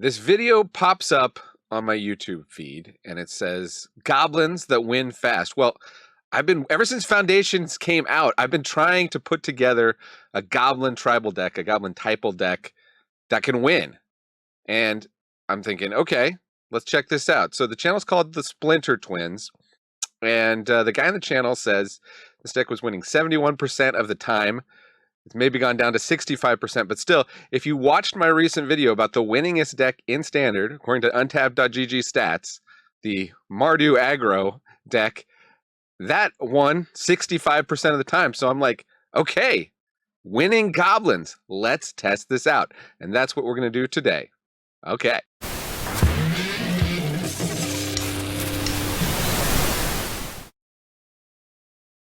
This video pops up on my YouTube feed and it says goblins that win fast. Well, ever since Foundations came out, I've been trying to put together a goblin tribal deck, a goblin typal deck that can win. And I'm thinking, okay, let's check this out. So the channel's called the Splinter Twins. And the guy on the channel says this deck was winning 71% of the time. It's maybe gone down to 65%, but still, if you watched my recent video about the winningest deck in Standard, according to untapped.gg stats, the Mardu Aggro deck, that won 65% of the time. So I'm like, okay, winning goblins. Let's test this out. And that's what we're going to do today. Okay.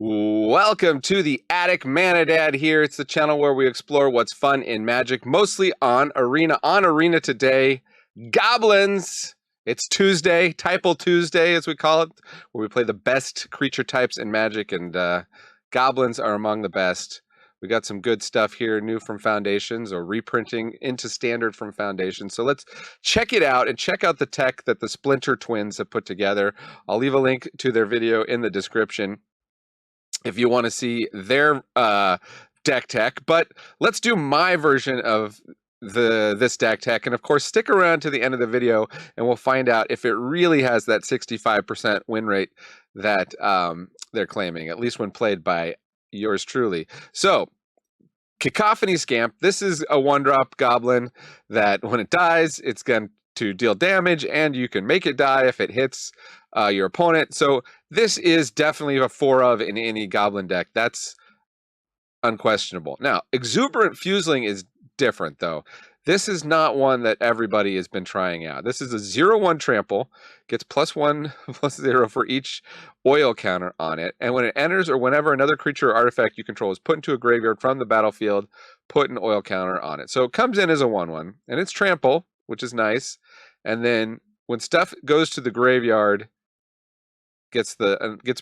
Welcome to the Attic. ManaDad here. It's the channel where we explore what's fun in Magic, mostly on Arena. On Arena today, Goblins. It's Tuesday, Typal Tuesday as we call it, where we play the best creature types in Magic, and Goblins are among the best. We got some good stuff here, new from Foundations, or reprinting into Standard from Foundations. So let's check it out and check out the tech that the Splinter Twins have put together. I'll leave a link to their video in the description if you want to see their deck tech, but let's do my version of this deck tech. And of course, stick around to the end of the video and we'll find out if it really has that 65% win rate that they're claiming, at least when played by yours truly. So, Cacophony Scamp, this is a one-drop goblin that when it dies, it's going to deal damage, and you can make it die if it hits your opponent. So this is definitely a 4 of in any goblin deck. That's unquestionable. Now, Exuberant Fuseling is different, though. This is not one that everybody has been trying out. This is a 0/1 trample, gets +1/+0 for each oil counter on it, and when it enters or whenever another creature or artifact you control is put into a graveyard from the battlefield, put an oil counter on it. So it comes in as a 1/1, and it's trample, which is nice. And then when stuff goes to the graveyard, gets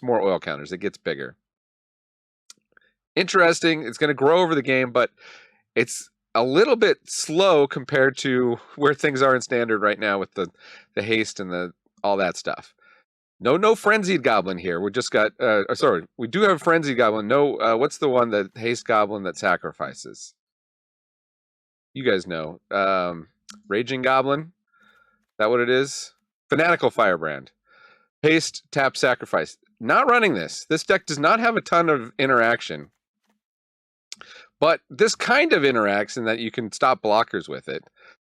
more oil counters. It gets bigger. Interesting. It's going to grow over the game, but it's a little bit slow compared to where things are in Standard right now with the haste and all that stuff. No Frenzied Goblin here. We just got sorry, we do have Frenzied Goblin. No, what's the one that haste goblin that sacrifices? You guys know. Raging Goblin. Is that what it is? Fanatical Firebrand. Haste, tap, sacrifice. Not running this. This deck does not have a ton of interaction. But this kind of interacts in that you can stop blockers with it.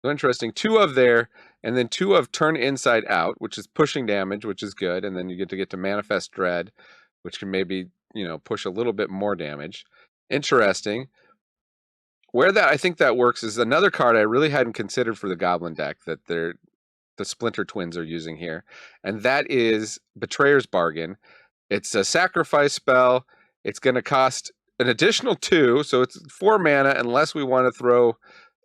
So interesting. 2 of there, and then 2 of turn inside out, which is pushing damage, which is good. And then you get to Manifest Dread, which can maybe, push a little bit more damage. Interesting. Where I think that works is another card I really hadn't considered for the Goblin deck that the Splinter Twins are using here, and that is Betrayer's Bargain. It's a sacrifice spell. It's going to cost an additional 2, so it's 4 mana unless we want to throw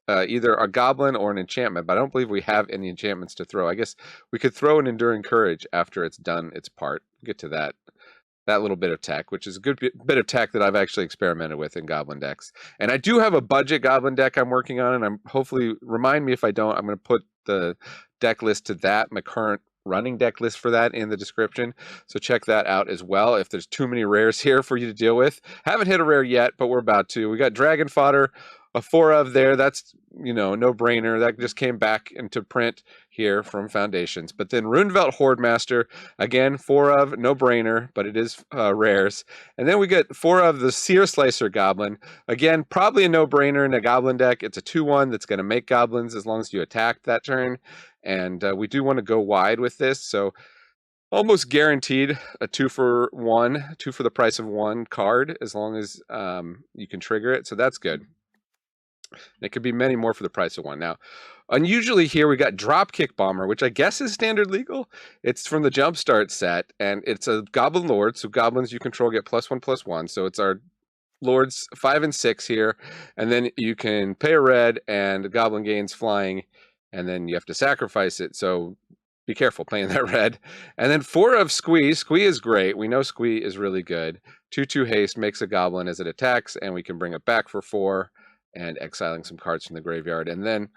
either a Goblin or an enchantment, but I don't believe we have any enchantments to throw. I guess we could throw an Enduring Courage after it's done its part. We'll get to that little bit of tech, which is a good bit of tech that I've actually experimented with in Goblin decks. And I do have a budget Goblin deck I'm working on, and I'm hopefully, remind me if I don't, I'm going to put the deck list to that, my current running deck list for that in the description. So check that out as well if there's too many rares here for you to deal with. Haven't hit a rare yet, but we're about to. We got Dragon Fodder, a 4 of there. That's, no brainer. That just came back into print here from Foundations. But then Rundvelt Hordemaster, again, 4 of, no brainer, but it is rares. And then we get 4 of the Searslicer Goblin. Again, probably a no brainer in a Goblin deck. It's a 2/1 that's going to make goblins as long as you attack that turn. And we do want to go wide with this. So almost guaranteed a 2 for 1, 2 for the price of 1 card, as long as you can trigger it. So that's good. It could be many more for the price of 1. Now, unusually here we got Dropkick Bomber, which I guess is Standard legal. It's from the Jumpstart set, and it's a Goblin Lord. So goblins you control get +1/+1. So it's our Lords 5 and 6 here, and then you can pay a red, and the Goblin gains flying, and then you have to sacrifice it. So be careful playing that red. And then 4 of Squee. Squee is great. We know Squee is really good. 2/2 haste makes a goblin as it attacks, and we can bring it back for 4 and exiling some cards from the graveyard. And then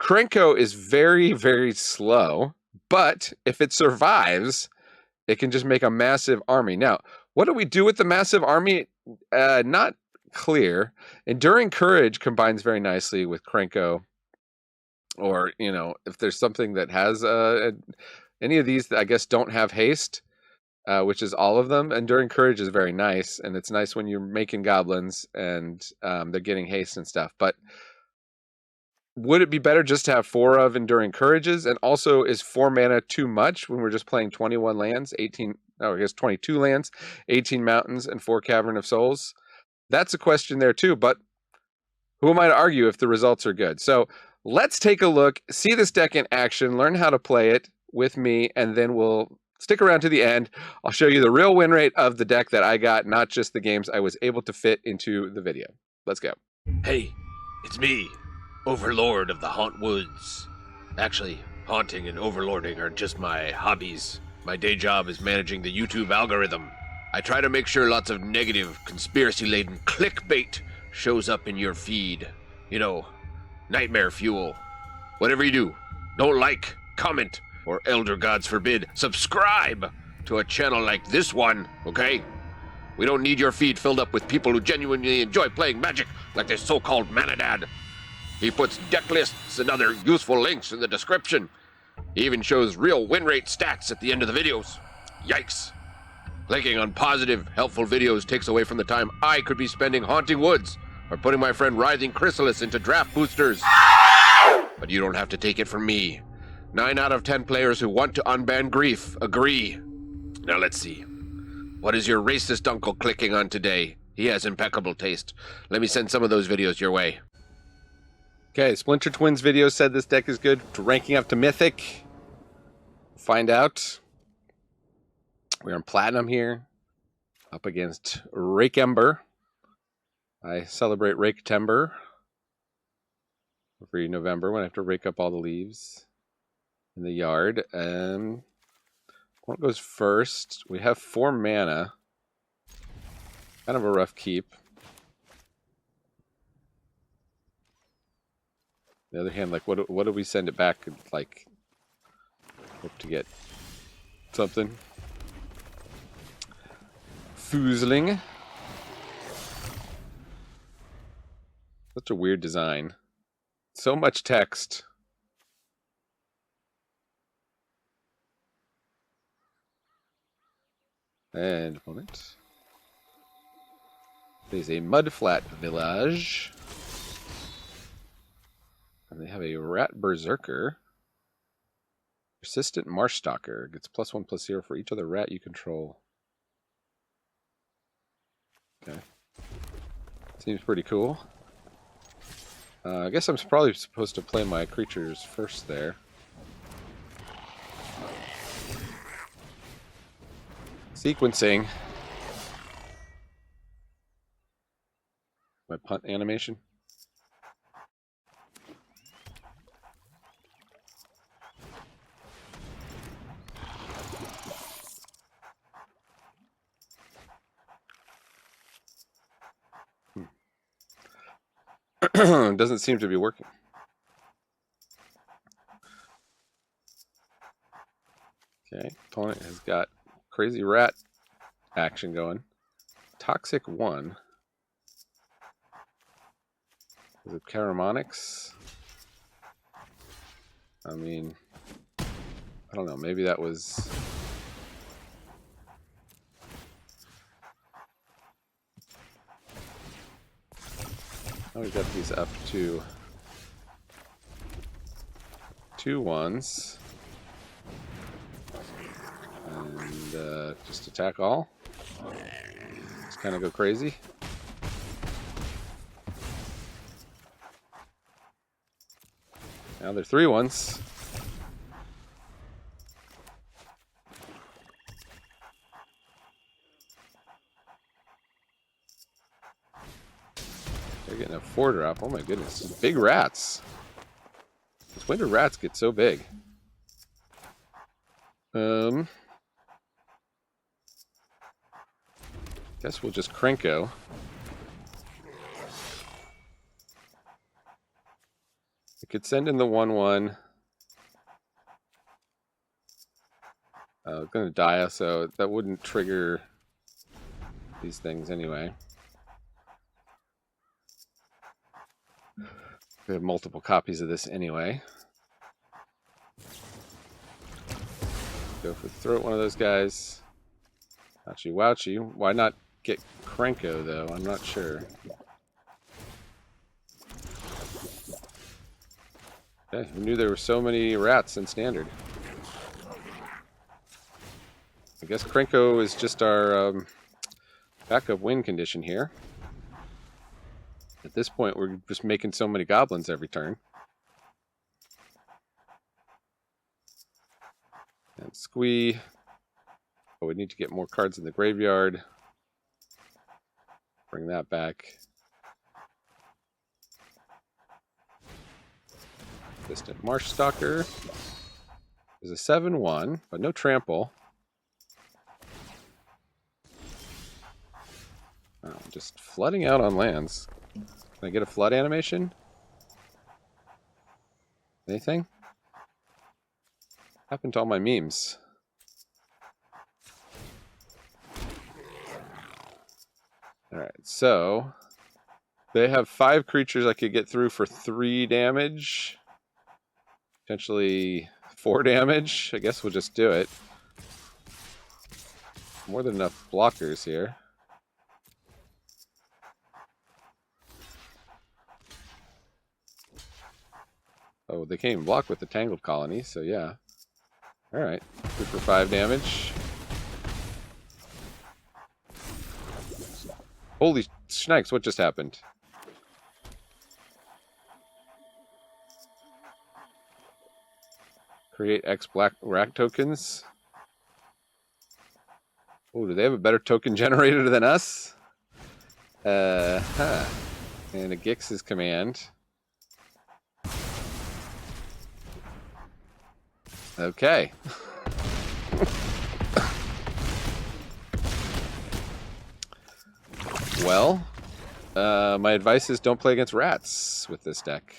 Krenko is very, very slow, but if it survives, it can just make a massive army. Now, what do we do with the massive army? Not clear. Enduring Courage combines very nicely with Krenko. Or, you know, if there's something that has any of these that I guess don't have haste, which is all of them. Enduring Courage is very nice, and it's nice when you're making goblins and they're getting haste and stuff. But would it be better just to have 4 of Enduring Courages? And also, is 4 mana too much when we're just playing 21 lands, 22 lands, 18 mountains, and 4 Cavern of Souls? That's a question there too, but who am I to argue if the results are good? So let's take a look, see this deck in action, learn how to play it with me, and then we'll stick around to the end. I'll show you the real win rate of the deck that I got, not just the games I was able to fit into the video. Let's go. Hey, it's me, Overlord of the Hauntwoods. Actually, haunting and overlording are just my hobbies. My day job is managing the YouTube algorithm. I try to make sure lots of negative, conspiracy-laden clickbait shows up in your feed. You know, nightmare fuel. Whatever you do, don't like, comment, or elder gods forbid, subscribe to a channel like this one, okay? We don't need your feed filled up with people who genuinely enjoy playing Magic like this so-called ManaDad. He puts deck lists and other useful links in the description. He even shows real win rate stats at the end of the videos. Yikes. Clicking on positive, helpful videos takes away from the time I could be spending haunting woods or putting my friend Writhing Chrysalis into draft boosters. But you don't have to take it from me. 9 out of 10 players who want to unban grief agree. Now let's see. What is your racist uncle clicking on today? He has impeccable taste. Let me send some of those videos your way. Okay, Splinter Twins video said this deck is good to ranking up to Mythic. Find out. We're on Platinum here. Up against Rake Ember. I celebrate Rake Timber every November when I have to rake up all the leaves in the yard. What goes first? We have 4 mana. Kind of a rough keep. On the other hand, like, what do we send it back? Like, hope to get something. Foozling. Such a weird design. So much text. And opponent. There's a Mudflat Village. And they have a Rat Berserker. Persistent Marshstalker. Gets +1/+0 for each other rat you control. Okay. Seems pretty cool. I guess I'm probably supposed to play my creatures first there. Sequencing. My punt animation. Doesn't seem to be working. Okay, opponent has got crazy rat action going. Toxic 1. Is it Caramonics? I mean, I don't know. Maybe that was... Now we've got these up to 2 1s. And just attack all. Just kind of go crazy. Now they're 3 1s. They're getting a 4-drop. Oh my goodness. Big rats. When do rats get so big? Guess we'll just Krenko. could send in the 1/1. Going to die, so that wouldn't trigger these things anyway. We have multiple copies of this anyway. Go for throat one of those guys. Ouchie wouchie. Why not get Krenko though? I'm not sure. Okay, who knew there were so many rats in Standard? I guess Krenko is just our backup win condition here. At this point, we're just making so many goblins every turn. And Squee. Oh, we need to get more cards in the graveyard. Bring that back. Distant Marsh Stalker. There's a 7/1, but no trample. Oh, just flooding out on lands. Can I get a flood animation? Anything? Happened to all my memes. Alright, so they have 5 creatures I could get through for 3 damage. Potentially 4 damage. I guess we'll just do it. More than enough blockers here. Oh, they can't even block with the Tangled Colony, so yeah. Alright, 2 for 5 damage. Holy snipes, what just happened? Create X black rack tokens. Oh, do they have a better token generator than us? And a Gix's command. Okay. Well, my advice is don't play against rats with this deck.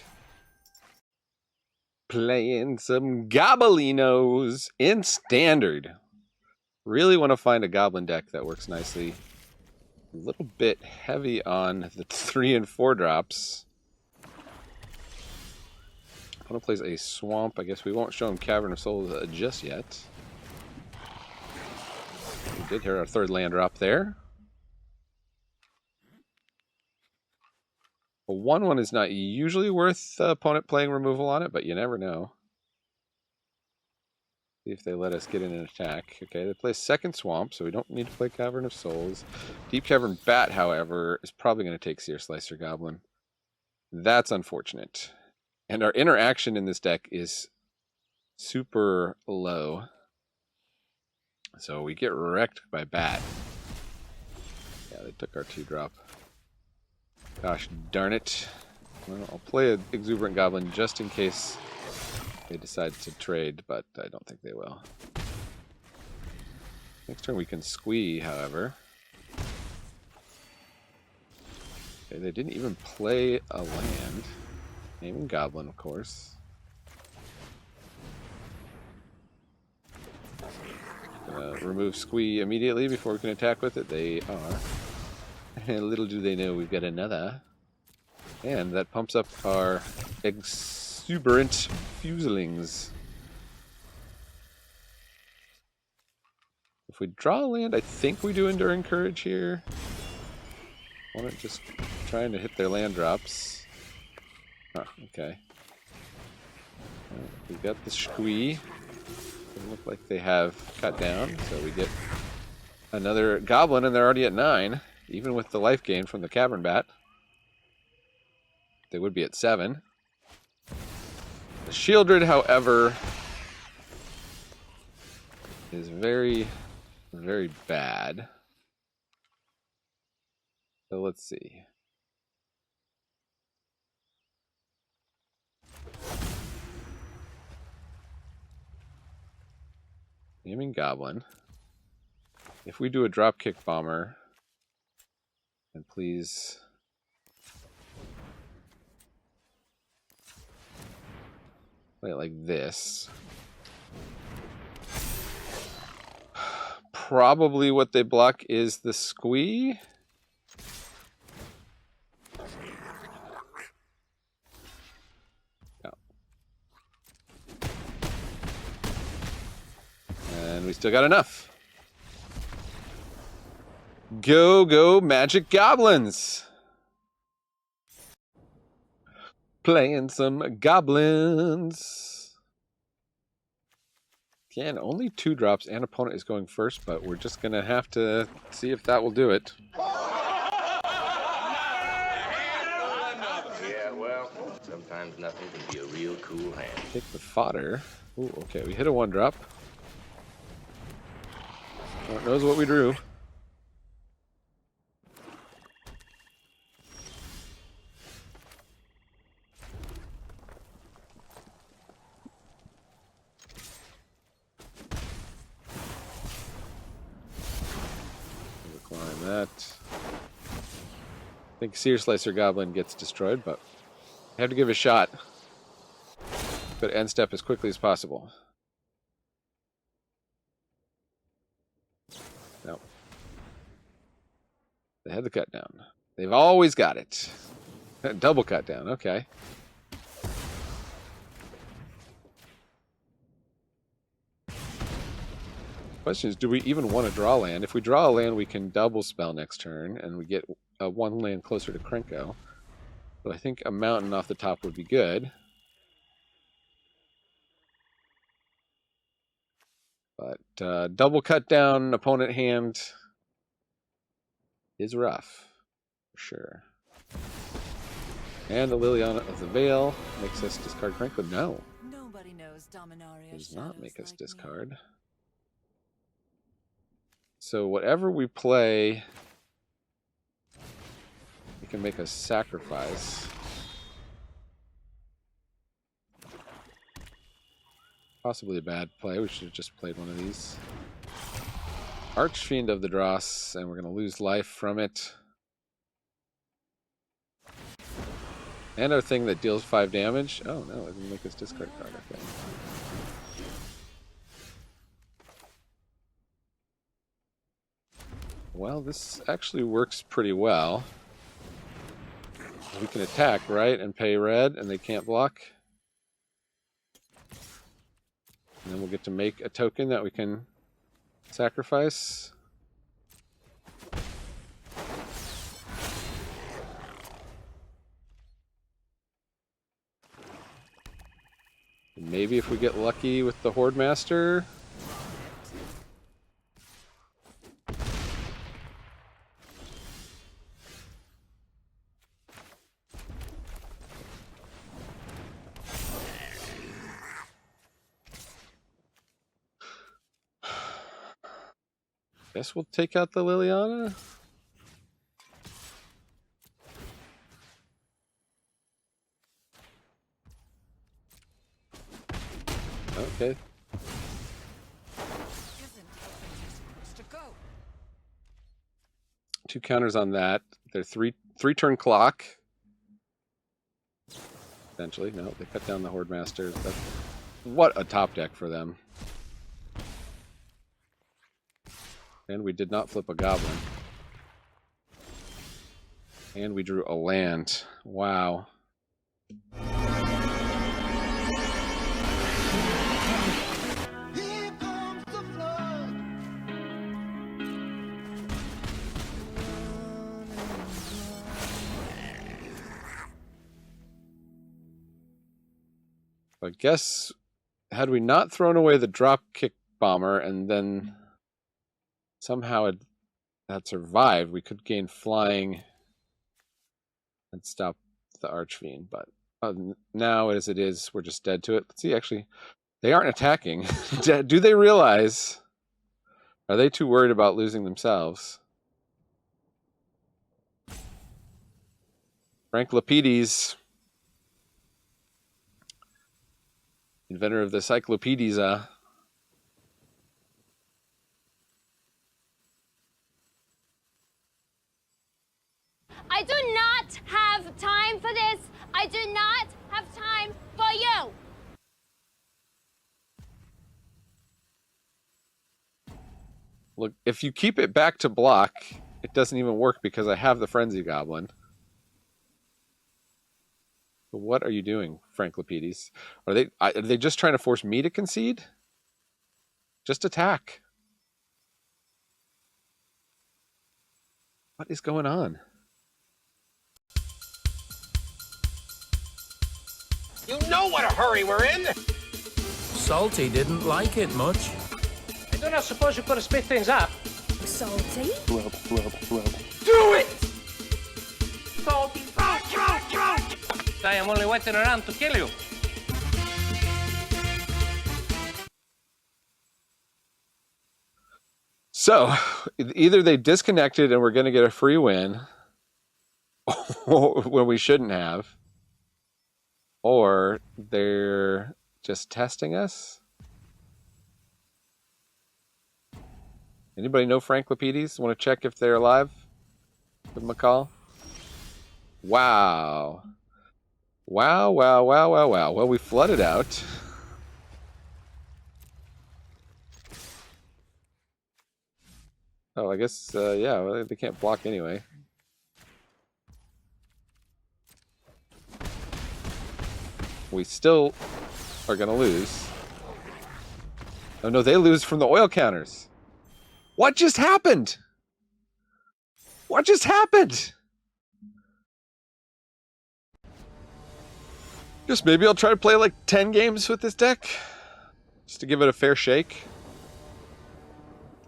Playing some Goblinos in Standard. Really want to find a Goblin deck that works nicely. A little bit heavy on the 3 and 4 drops. I want to play a Swamp. I guess we won't show him Cavern of Souls just yet. We did hear our 3rd land drop there. A 1/1 is not usually worth opponent playing removal on it, but you never know. See if they let us get in an attack. Okay, they play 2nd Swamp, so we don't need to play Cavern of Souls. Deep Cavern Bat, however, is probably going to take Searslicer Goblin. That's unfortunate. And our interaction in this deck is super low. So we get wrecked by Bat. Yeah, they took our 2-drop. Gosh darn it. Well, I'll play an Exuberant Goblin just in case they decide to trade, but I don't think they will. Next turn we can Squee, however. Okay, they didn't even play a land. Naming Goblin, of course. Remove Squee immediately before we can attack with it. They are. And little do they know we've got another. And that pumps up our exuberant fuselings. If we draw a land, I think we do Enduring Courage here. I want to just trying to hit their land drops. Huh, okay. We got the Squee. Doesn't look like they have cut down, so we get another Goblin, and they're already at 9, even with the life gain from the Cavern Bat. They would be at 7. The Shieldred, however, is very, very bad. So let's see. Naming Goblin. If we do a Dropkick Bomber, and please Play it like this. Probably what they block is the Squee. No. And we still got enough. Go Magic Goblins! Playing some Goblins. Again, only 2 drops and opponent is going first, but we're just going to have to see if that will do it. Yeah, well, sometimes nothing can be a real cool hand. Take the fodder. Ooh, okay, we hit a 1-drop. Lord knows what we drew. Climb that. I think Searslicer Goblin gets destroyed, but I have to give it a shot. But end step as quickly as possible. No. They had the cut down. They've always got it. Double cut down, okay. Question is, do we even want to draw land? If we draw a land, we can double spell next turn, and we get 1 land closer to Krenko. So I think a mountain off the top would be good. But double cut down opponent hand is rough, for sure. And the Liliana of the Veil makes us discard Krenko. No. Nobody knows Dominaria Does not make us like discard. Me. So whatever we play, we can make a sacrifice. Possibly a bad play. We should have just played one of these. Archfiend of the Dross, and we're going to lose life from it. And our thing that deals 5 damage. Oh no, it didn't make us discard card. Okay. Well, this actually works pretty well. We can attack, right, and pay red, and they can't block. And then we'll get to make a token that we can sacrifice. And maybe if we get lucky with the Hordemaster. Guess we'll take out the Liliana. Okay. Two counters on that. They're three turn clock. Eventually, no, they cut down the Hordemaster. What a top deck for them. And we did not flip a Goblin. And we drew a land. Wow. I guess, had we not thrown away the drop kick bomber and then somehow it had survived, we could gain flying and stop the Archfiend. But now, as it is, we're just dead to it. Let's see, actually, they aren't attacking. Do they realize? Are they too worried about losing themselves? Frank Lapides, inventor of the Cyclopedias. I do not have time for this. I do not have time for you. Look, if you keep it back to block, it doesn't even work because I have the Frenzy Goblin. But what are you doing, Franklopedes? Are they just trying to force me to concede? Just attack. What is going on? You know what a hurry we're in! Salty didn't like it much. I don't suppose you could have split things up. Salty? Do it! Salty, I am only waiting around to kill you. So, either they disconnected and we're going to get a free win, when we shouldn't have, or they're just testing us. Anybody know Franklopedes? Want to check if they're alive with McCall? Wow. Wow. Well, we flooded out. Oh, I guess, yeah, well, they can't block anyway. We still are going to lose. Oh, no, they lose from the oil counters. What just happened? What just happened? Guess maybe I'll try to play like 10 games with this deck. Just to give it a fair shake.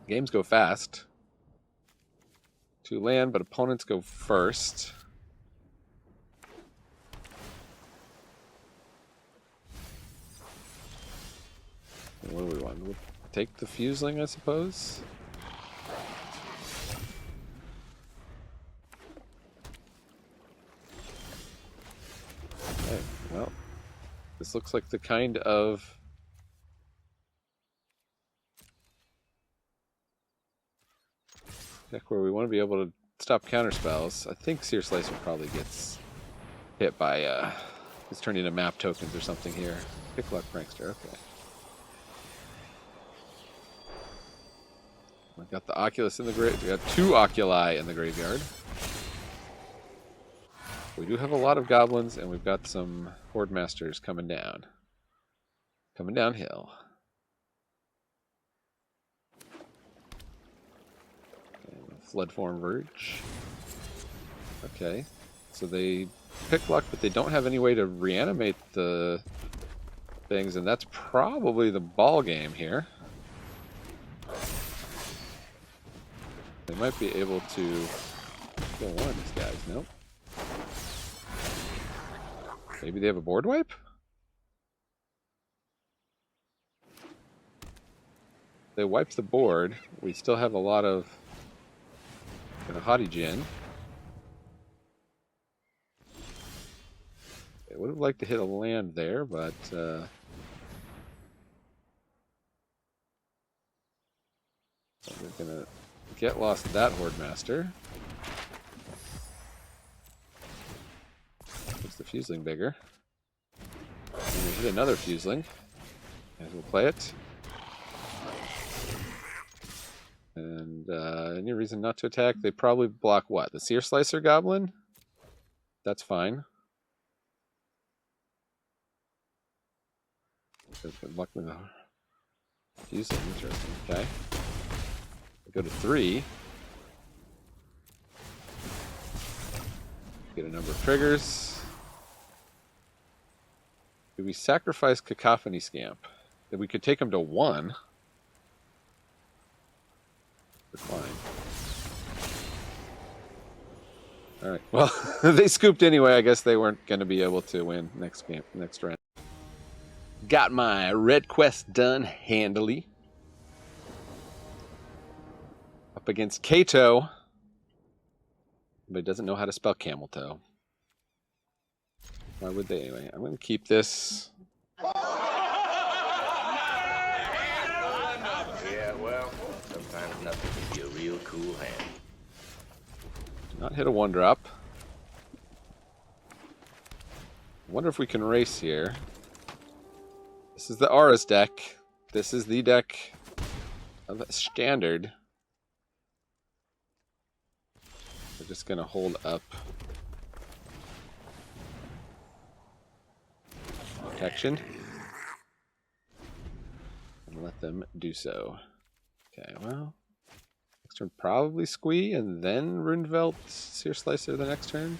Games go fast. 2 land, but opponents go first. What do we want? We'll take the Fuseling, I suppose. Okay, well, this looks like the kind of deck where we want to be able to stop counter spells. I think Searslicer probably gets hit by it's turned into map tokens or something here. Pick Luck Prankster, okay. We've got the Oculus in the grave. We got 2 Oculi in the graveyard. We do have a lot of goblins, and we've got some Hordemasters coming down. Coming downhill. Floodform Verge. Okay. So they pick luck, but they don't have any way to reanimate the things, and that's probably the ball game here. They might be able to kill one of these guys. Nope. Maybe they have a board wipe? They wiped the board. We still have a lot of Hottie Gin. I would have liked to hit a land there, but we're gonna get lost that Hordemaster. Makes the Fuseling bigger. And we hit another Fuseling. And we'll play it. And any reason not to attack? They probably block what? The Searslicer Goblin? That's fine. Good luck with the Fuseling. Interesting. Okay. We go to 3. Get a number of triggers. Do we sacrifice Cacophony Scamp? That we could take him to 1. Decline. Alright, well, they scooped anyway. I guess they weren't going to be able to win next round. Got my red quest done handily. Up against Kato. But he doesn't know how to spell camel toe. Why would they anyway? I'm going to keep this. Yeah, well, sometimes nothing can be a real cool hand. Do not hit a 1-drop. I wonder if we can race here. This is the Aura's deck. This is the deck of Standard. just gonna hold up protection and let them do so. Okay, well, next turn probably Squee and then Rundvelt Searslicer the next turn.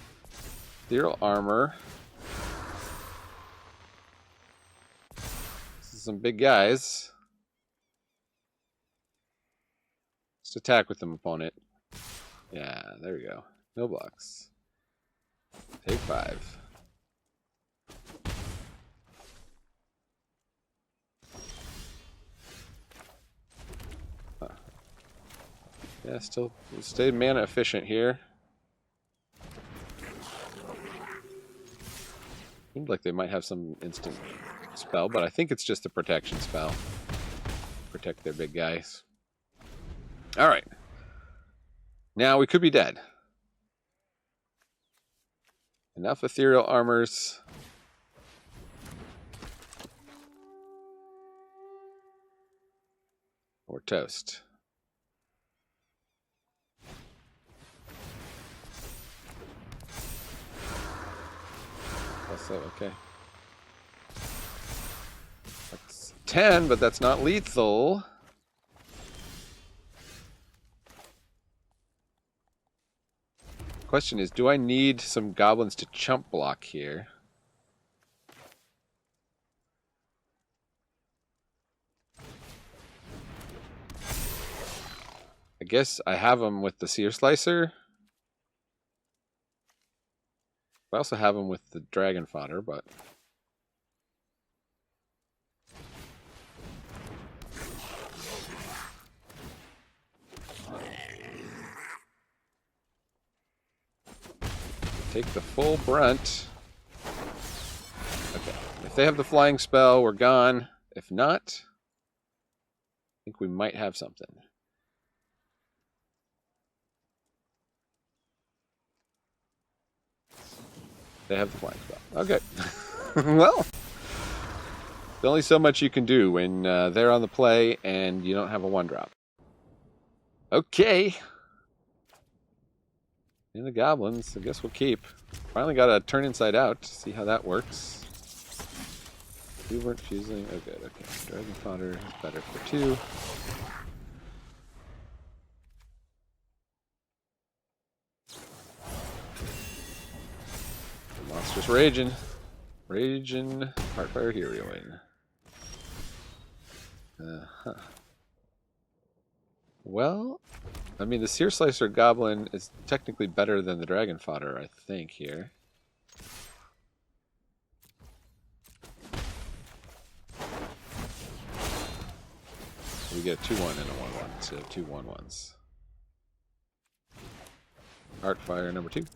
Ethereal Armor. This is some big guys. Just attack with them, opponent. Yeah, there we go. No blocks. Take 5. Huh. Yeah, still stay mana efficient here. Seems like they might have some instant spell, but I think it's just a protection spell. Protect their big guys. Alright. Now we could be dead. Enough ethereal armors. Or toast. Also, okay. That's 10, but that's not lethal. Question is, do I need some goblins to chump block here? I guess I have them with the Searslicer. I also have them with the dragon fodder, but take the full brunt. Okay, if they have the flying spell, we're gone. If not, I think we might have something. They have the flying spell. Okay. Well, there's only so much you can do when they're on the play and you don't have a 1-drop. Okay. And the goblins, I guess we'll keep. Finally got a turn inside out. See how that works. We weren't fusing. Oh, good. Okay. Dragon fodder is better for 2. The monster's raging. Raging. Heartfire heroing. Huh. Well, I mean, the Searslicer Goblin is technically better than the Dragon Fodder, I think, here. We get a 2-1 and a 1-1 instead of 2 1-1s. Heartfire number 2.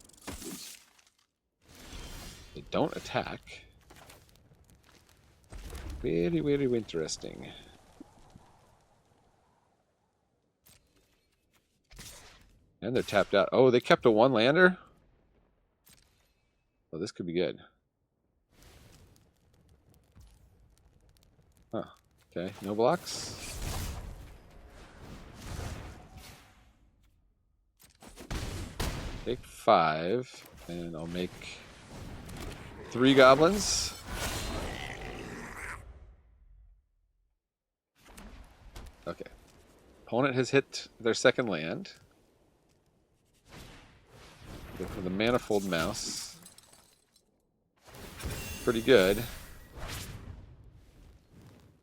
They don't attack. Very, very interesting. And they're tapped out. Oh, they kept a 1-lander? Oh, this could be good. Huh. Okay, no blocks. Take 5, and I'll make 3 goblins. Okay. Opponent has hit their second land. Go for the Manifold Mouse. Pretty good.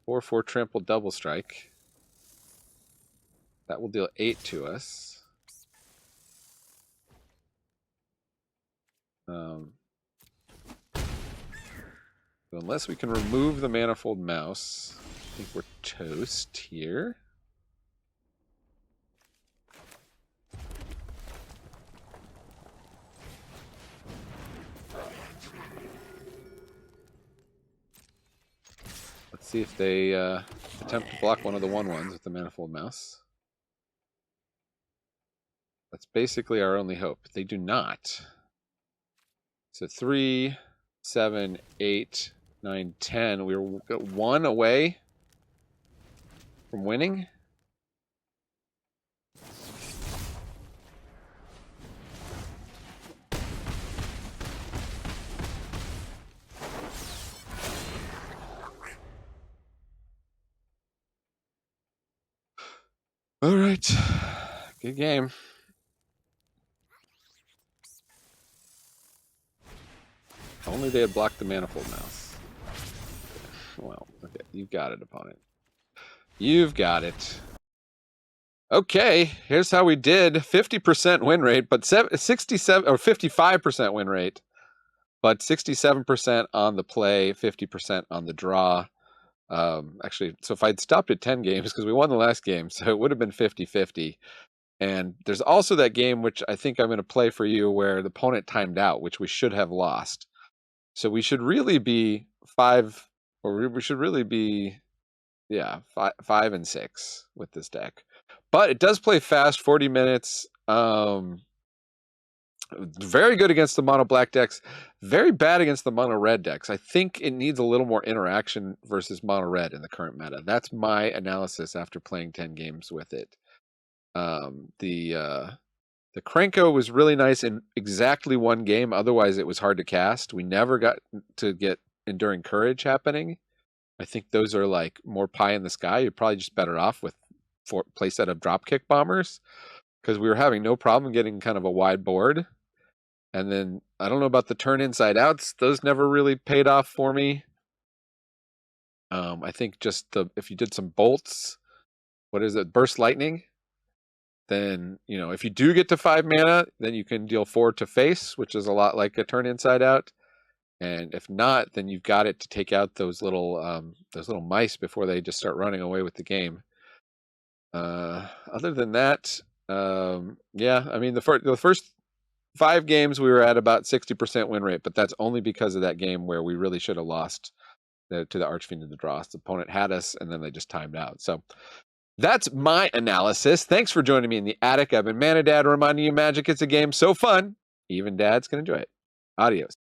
4/4 trample double strike. That will deal 8 to us. So unless we can remove the Manifold Mouse, I think we're toast here. Let's see if they attempt to block one of the 1/1s with the Manifold Mouse. That's basically our only hope. They do not. So 3, 7, 8, 9, 10. We were 1 away from winning. All right. Good game. If only they had blocked the Manifold Mouse. Well, okay. You've got it, opponent. You've got it. Okay, here's how we did. 50% win rate, but 67 or 55% win rate, but 67% on the play, 50% on the draw. Actually, so if I'd stopped at 10 games, because we won the last game, so it would have been 50-50. And there's also that game, which I think I'm going to play for you, where the opponent timed out, which we should have lost. So we should really be 5 and 6 with this deck. But it does play fast, 40 minutes. Very good against the mono black decks. Very bad against the mono red decks. I think it needs a little more interaction versus mono red in the current meta. That's my analysis after playing 10 games with it. The Krenko was really nice in exactly one game. Otherwise, it was hard to cast. We never got to get Enduring Courage happening. I think those are like more pie in the sky. You're probably just better off with playset of Dropkick Bombers, because we were having no problem getting kind of a wide board. And then I don't know about the turn inside outs. Those never really paid off for me. I think just if you did some bolts, Burst Lightning, then, if you do get to 5 mana, then you can deal 4 to face, which is a lot like a turn inside out. And if not, then you've got it to take out those little mice before they just start running away with the game. Other than that, yeah, I mean, the first 5 games we were at about 60% win rate, but that's only because of that game where we really should have lost to the Archfiend of the Dross. The opponent had us, and then they just timed out. So that's my analysis. Thanks for joining me in the attic. I've been ManaDad, reminding you Magic is a game so fun, even dads can enjoy it. Adios.